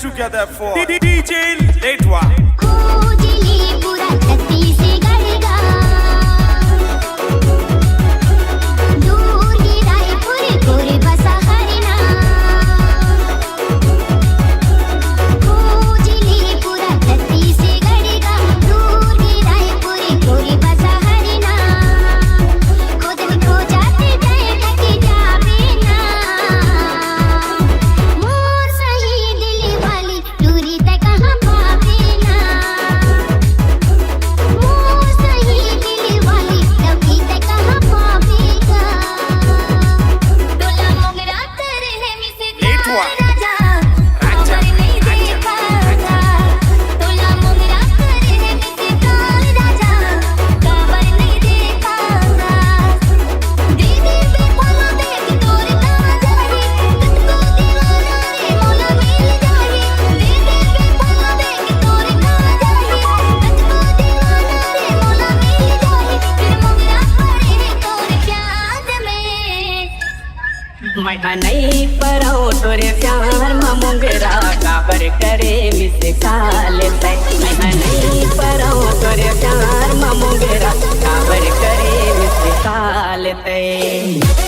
together for DJ Letwa. मैं नहीं पराओ तोरे प्यार मोंगरा काबर करे मिसे काल तय। मैं नहीं पराओ तोरे प्यार मोंगरा काबर करे मिसे काल तय।